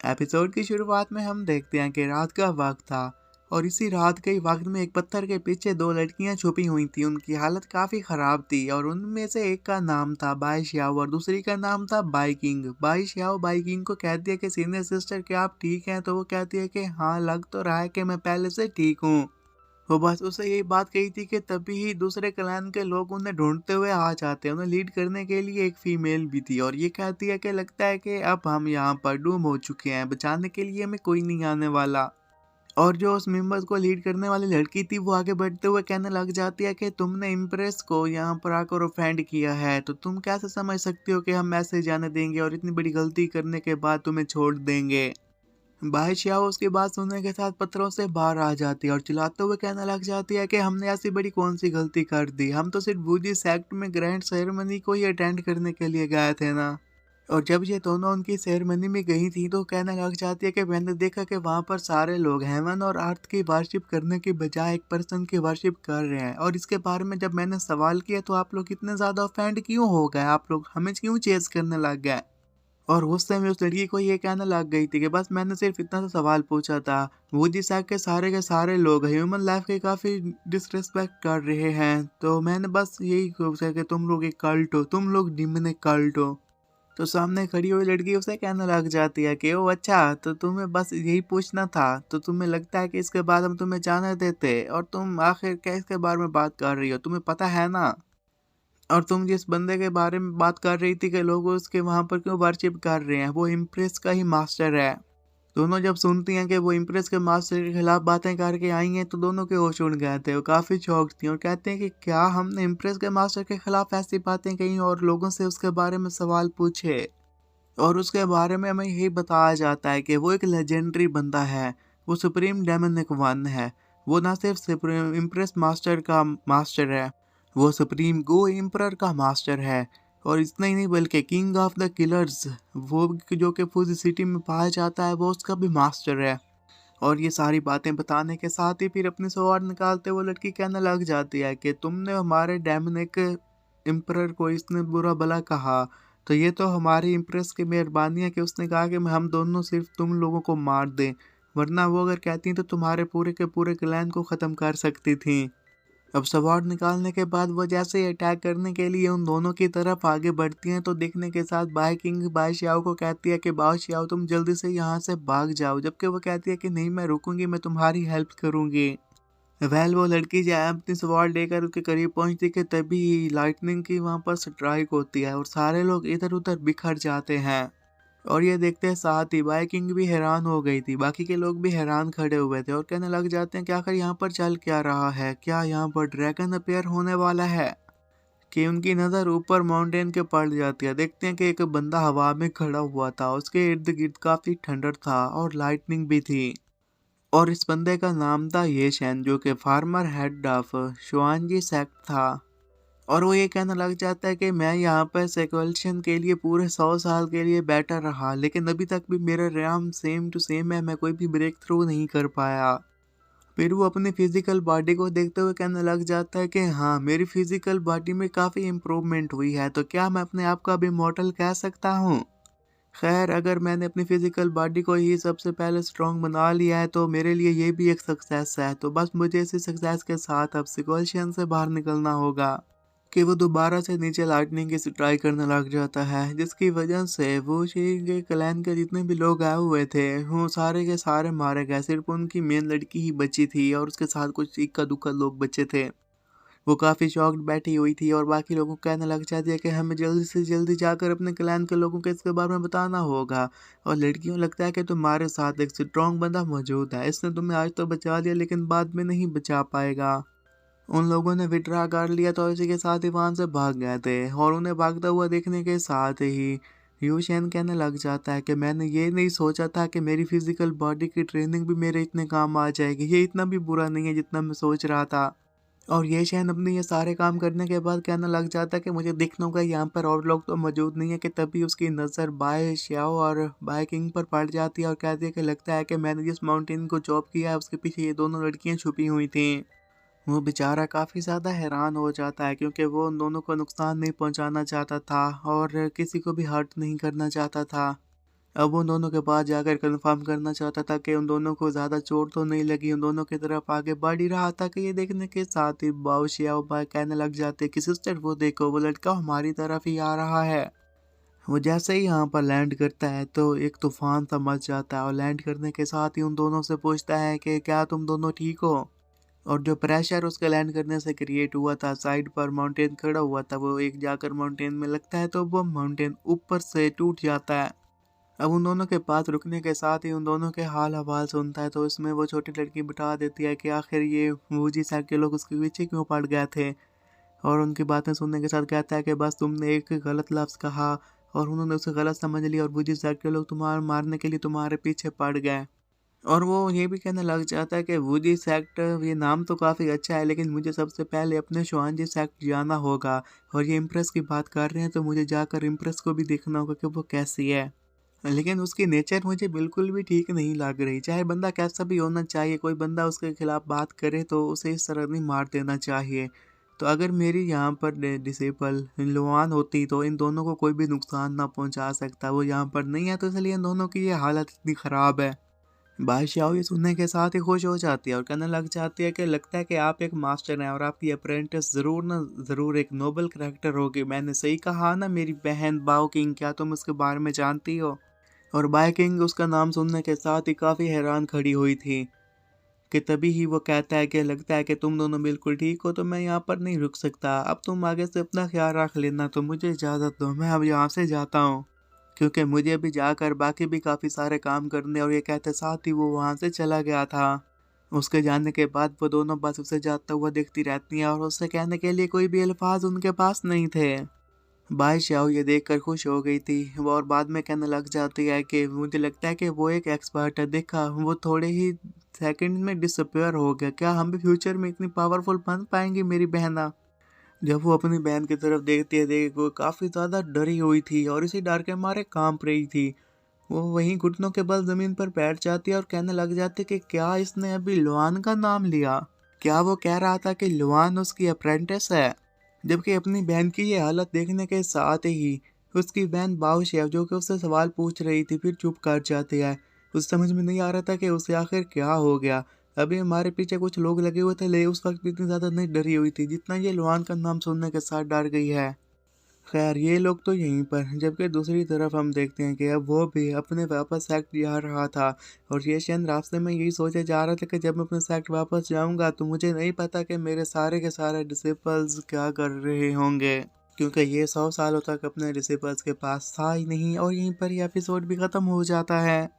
Episode की शुरुआत में हम देखते हैं कि रात का वक्त था और इसी रात के वक्त में एक पत्थर के पीछे दो लड़कियां छुपी हुई थी। उनकी हालत काफी खराब थी और उनमें से एक का नाम था बाई श्याओ और दूसरी का नाम था Bai Qing. Bai Xiao Bai Qing को कहती है कि सीनियर सिस्टर क्या आप ठीक हैं, तो वो कहती है कि हाँ लग तो रहा है कि मैं पहले से ठीक हूँ। वो बस उसे यही बात कही थी कि तभी ही दूसरे क्लैन के लोग उन्हें ढूंढते हुए आ जाते हैं। उन्हें लीड करने के लिए एक फीमेल भी थी और ये कहती है कि लगता है कि अब हम यहाँ पर डूम हो चुके हैं, बचाने के लिए हमें कोई नहीं आने वाला। और जो उस मेंबर्स को लीड करने वाली लड़की थी वो आगे बढ़ते हुए कहने लग जाती है कि तुमने इम्प्रेस को यहाँ पर आकर ऑफेंड किया है, तो तुम कैसे समझ सकते हो कि हम ऐसे जाने देंगे और इतनी बड़ी गलती करने के बाद तुम्हें छोड़ देंगे। भाई श्याओ उसकी बात सुनने के साथ पत्थरों से बाहर आ जाती है और चिल्लाते हुए कहने लग जाती है कि हमने ऐसी बड़ी कौन सी गलती कर दी, हम तो सिर्फ बूजी सेक्ट में ग्रैंड सेरेमनी को ही अटेंड करने के लिए गए थे ना। और जब ये दोनों उनकी सेरेमनी में गई थी तो कहने लग जाती है कि मैंने देखा कि वहाँ पर सारे लोग हेवन और अर्थ की वर्शिप करने की बजाय एक पर्सन की वर्शिप कर रहे हैं, और इसके बारे में जब मैंने सवाल किया तो आप लोग इतने ज़्यादा ऑफेंड क्यों हो गए, आप लोग हमें क्यों चेस करने लग गए। और उस समय उस लड़की को ये कहने लग गई थी कि बस मैंने सिर्फ इतना सा सवाल पूछा था, वो जिस साथ के सारे लोग ह्यूमन लाइफ के काफ़ी डिसरिस्पेक्ट कर रहे हैं, तो मैंने बस यही पूछा कि तुम लोग एक कल्ट हो, तुम लोग डिमोनिक कल्ट हो। तो सामने खड़ी हुई लड़की उसे कहने लग जाती है कि ओ अच्छा, तो तुम्हें बस यही पूछना था, तो तुम्हें लगता है कि इसके बाद हम तुम्हें जाने देते, और तुम आखिर क्या इसके बारे में बात कर रही हो, तुम्हें पता है ना। और तुम जिस बंदे के बारे में बात कर रही थी कि लोग उसके वहां पर क्यों वर्शिप कर रहे हैं, वो इम्प्रेस का ही मास्टर है। दोनों जब सुनती हैं कि वो इम्प्रेस के मास्टर के खिलाफ बातें करके आई हैं तो दोनों के होश उड़ गए थे। वो काफ़ी शॉक थी और कहते हैं कि क्या हमने इम्प्रेस के मास्टर के खिलाफ ऐसी बातें कही और लोगों से उसके बारे में सवाल पूछे। और उसके बारे में हमें यही बताया जाता है कि वो एक लेजेंडरी बंदा है, वो सुप्रीम डेमोनिक वन है। वो ना सिर्फ सुप्रीम इम्प्रेस मास्टर का मास्टर है, वो सुप्रीम गो एम्परर का मास्टर है। और इतना ही नहीं बल्कि किंग ऑफ द किलर्स, वो जो कि पूरी सिटी में पाया जाता है, वो उसका भी मास्टर है। और ये सारी बातें बताने के साथ ही फिर अपने स्वॉर्ड निकालते वो लड़की कहने लग जाती है कि तुमने हमारे डेमोनिक एम्परर को इसने बुरा भला कहा, तो ये तो हमारी इम्प्रेस की मेहरबानी है कि उसने कहा कि हम दोनों सिर्फ तुम लोगों को मार दें, वरना वो अगर कहती तो तुम्हारे पूरे के पूरे क्लैन को ख़त्म कर सकती थी। अब स्वॉर्ड निकालने के बाद वो जैसे ही अटैक करने के लिए उन दोनों की तरफ आगे बढ़ती हैं तो देखने के साथ बाई किंग बाई श्याओ को कहती है कि बाई श्याओ तुम जल्दी से यहाँ से भाग जाओ, जबकि वो कहती है कि नहीं मैं रुकूंगी, मैं तुम्हारी हेल्प करूंगी। वो लड़की जो है अपनी स्वॉर्ड लेकर उसके करीब पहुंचती कि तभी लाइटनिंग की वहां पर स्ट्राइक होती है और सारे लोग इधर उधर बिखर जाते हैं। और ये देखते साथ ही बाई किंग भी हैरान हो गई थी, बाकी के लोग भी हैरान खड़े हुए थे और कहने लग जाते हैं कि आखिर यहाँ पर चल क्या रहा है, क्या यहाँ पर ड्रैगन अपीयर होने वाला है। कि उनकी नज़र ऊपर माउंटेन के पड़ जाती है। देखते हैं कि एक बंदा हवा में खड़ा हुआ था, उसके इर्द गिर्द काफ़ी ठंडर था और लाइटनिंग भी थी। और इस बंदे का नाम था ये शैन, जो कि फार्मर हेड ऑफ शुआनजी सेक्ट था। और वो ये कहने लग जाता है कि मैं यहाँ पर सेक्वेल्शन के लिए पूरे 100 साल के लिए बैठा रहा, लेकिन अभी तक भी मेरा रैम सेम टू सेम है, मैं कोई भी ब्रेक थ्रू नहीं कर पाया। फिर वो अपनी फिजिकल बॉडी को देखते हुए कहने लग जाता है कि हाँ मेरी फिजिकल बॉडी में काफ़ी इम्प्रूवमेंट हुई है, तो क्या मैं अपने आप को अभी इमॉर्टल कह सकता हूँ। खैर अगर मैंने अपनी फिजिकल बॉडी को ही सबसे पहले स्ट्रॉन्ग बना लिया है तो मेरे लिए ये भी एक सक्सेस है, तो बस मुझे इसी सक्सेस के साथ अब सिक्वेशन से बाहर निकलना होगा। कि वो दोबारा से नीचे लाइटनिंग की ट्राई करने लग जाता है, जिसकी वजह से वो के क्लैन के जितने भी लोग आए हुए थे वो सारे के सारे मारे गए, सिर्फ उनकी मेन लड़की ही बची थी और उसके साथ कुछ इक्का दुक्का लोग बचे थे। वो काफ़ी शॉक्ड बैठी हुई थी और बाकी लोगों को कहने लग जाती है कि हमें जल्दी से जल्दी जाकर अपने क्लैन के लोगों को इसके बारे में बताना होगा। और लड़कियों लगता है कि तुम्हारे साथ एक स्ट्रॉन्ग बंदा मौजूद है, इसने तुम्हें आज तो बचा लिया लेकिन बाद में नहीं बचा पाएगा। उन लोगों ने विड्रा कर लिया तो इसी के साथ ही वहां से भाग गए थे और उन्हें भागता हुआ देखने के साथ ही यूशेन कहने लग जाता है कि मैंने ये नहीं सोचा था कि मेरी फिजिकल बॉडी की ट्रेनिंग भी मेरे इतने काम आ जाएगी, ये इतना भी बुरा नहीं है जितना मैं सोच रहा था। और ये शहन अपने ये सारे काम करने के बाद कहने लग जाता है कि मुझे दिखना होगा यहाँ पर और लोग तो मौजूद नहीं है, कि तभी उसकी नज़र बाय श्याओ और बाय किंग पर पड़ जाती है और कहती है कि लगता है कि मैंने जिस माउंटेन को चॉप किया है उसके पीछे ये दोनों लड़कियाँ छुपी हुई थी। वो बेचारा काफ़ी ज़्यादा हैरान हो जाता है क्योंकि वो उन दोनों को नुकसान नहीं पहुंचाना चाहता था और किसी को भी हर्ट नहीं करना चाहता था। अब उन दोनों के पास जाकर कंफर्म करना चाहता था कि उन दोनों को ज़्यादा चोट तो नहीं लगी। उन दोनों की तरफ आगे बढ़ ही रहा था कि ये देखने के साथ ही बाओ शियाओ भाई कहने लग जाते कि सिस्टर वो देखो, वो लड़का हमारी तरफ ही आ रहा है। वो जैसे ही यहाँ पर लैंड करता है तो एक तूफान सा मच जाता है और लैंड करने के साथ ही उन दोनों से पूछता है कि क्या तुम दोनों ठीक हो। और जो प्रेशर उसके लैंड करने से क्रिएट हुआ था, साइड पर माउंटेन खड़ा हुआ था, वो एक जाकर माउंटेन में लगता है तो वो माउंटेन ऊपर से टूट जाता है। अब उन दोनों के पास रुकने के साथ ही उन दोनों के हाल हवाल सुनता है तो इसमें वो छोटी लड़की बता देती है कि आखिर ये वूजी साहब के लोग उसके पीछे क्यों पड़ गए थे। और उनकी बातें सुनने के साथ कहता है कि बस तुमने एक गलत लफ्ज़ कहा और उन्होंने उसे गलत समझ लिया और वूजी साहब के लोग तुम्हारे मारने के लिए तुम्हारे पीछे पड़ गए। और वो ये भी कहने लग जाता है कि वूजी सेक्ट, ये नाम तो काफ़ी अच्छा है लेकिन मुझे सबसे पहले अपने शुआंजी सेक्ट जाना होगा। और ये इम्प्रेस की बात कर रहे हैं तो मुझे जाकर इम्प्रेस को भी देखना होगा कि वो कैसी है। लेकिन उसकी नेचर मुझे बिल्कुल भी ठीक नहीं लग रही। चाहे बंदा कैसा भी होना चाहिए, कोई बंदा उसके खिलाफ बात करे तो उसे इस तरह नहीं मार देना चाहिए। तो अगर मेरी यहाँ पर डिसेबल लुआन होती तो इन दोनों को कोई भी नुकसान ना पहुँचा सकता। वो यहाँ पर नहीं है तो इसलिए इन दोनों की ये हालत इतनी ख़राब है। बादशाह ये सुनने के साथ ही खुश हो जाती है और कहने लग जाती है कि लगता है कि आप एक मास्टर हैं और आपकी अप्रेंटिस ज़रूर एक नोबल करैक्टर होगी। मैंने सही कहा ना मेरी बहन बाओ किंग, क्या तुम उसके बारे में जानती हो? और बाय किंग उसका नाम सुनने के साथ ही काफ़ी हैरान खड़ी हुई थी कि तभी ही वो कहता है कि लगता है कि तुम दोनों बिल्कुल ठीक हो तो मैं यहाँ पर नहीं रुक सकता। अब तुम आगे से अपना ख्याल रख लेना, तो मुझे इजाज़त दो, मैं अब यहाँ से जाता हूँ क्योंकि मुझे भी जाकर बाकी भी काफ़ी सारे काम करने। और ये कहते साथ ही वो वहाँ से चला गया था। उसके जाने के बाद वो दोनों बस उसे जाता हुआ देखती रहती हैं और उससे कहने के लिए कोई भी अल्फाज उनके पास नहीं थे। बाई शाओ ये देखकर खुश हो गई थी वो और बाद में कहने लग जाती है कि मुझे लगता है कि वो एक एक्सपर्ट है, देखा वो थोड़े ही सेकंड में डिसअपेयर हो गया, क्या हम भी फ्यूचर में इतनी पावरफुल बन पाएंगे मेरी बहना। जब वो अपनी बहन की तरफ देखती है देख वो काफ़ी ज़्यादा डरी हुई थी और इसी डर के मारे कांप रही थी। वो वहीं घुटनों के बल ज़मीन पर बैठ जाती है और कहने लग जाती कि क्या इसने अभी लुआन का नाम लिया? क्या वो कह रहा था कि लुआन उसकी अप्रेंटिस है? जबकि अपनी बहन की ये हालत देखने के साथ ही उसकी बहन बाओशेव जो कि उससे सवाल पूछ रही थी फिर चुप कर जाती है। उस समझ में नहीं आ रहा था कि उसे आखिर क्या हो गया। अभी हमारे पीछे कुछ लोग लगे हुए थे ले उस वक्त भी इतनी ज़्यादा नहीं डरी हुई थी जितना ये लुआन का नाम सुनने के साथ डर गई है। खैर ये लोग तो यहीं पर, जबकि दूसरी तरफ हम देखते हैं कि अब वो भी अपने वापस सेक्ट जा रहा था। और ये शेन रास्ते में यही सोचे जा रहा था कि जब मैं अपने सेक्ट वापस जाऊंगा तो मुझे नहीं पता कि मेरे सारे के सारे डिसिपल्स क्या कर रहे होंगे, क्योंकि ये 100 सालों तक अपने डिसिपल्स के पास था ही नहीं। और यहीं पर ये एपिसोड भी ख़त्म हो जाता है।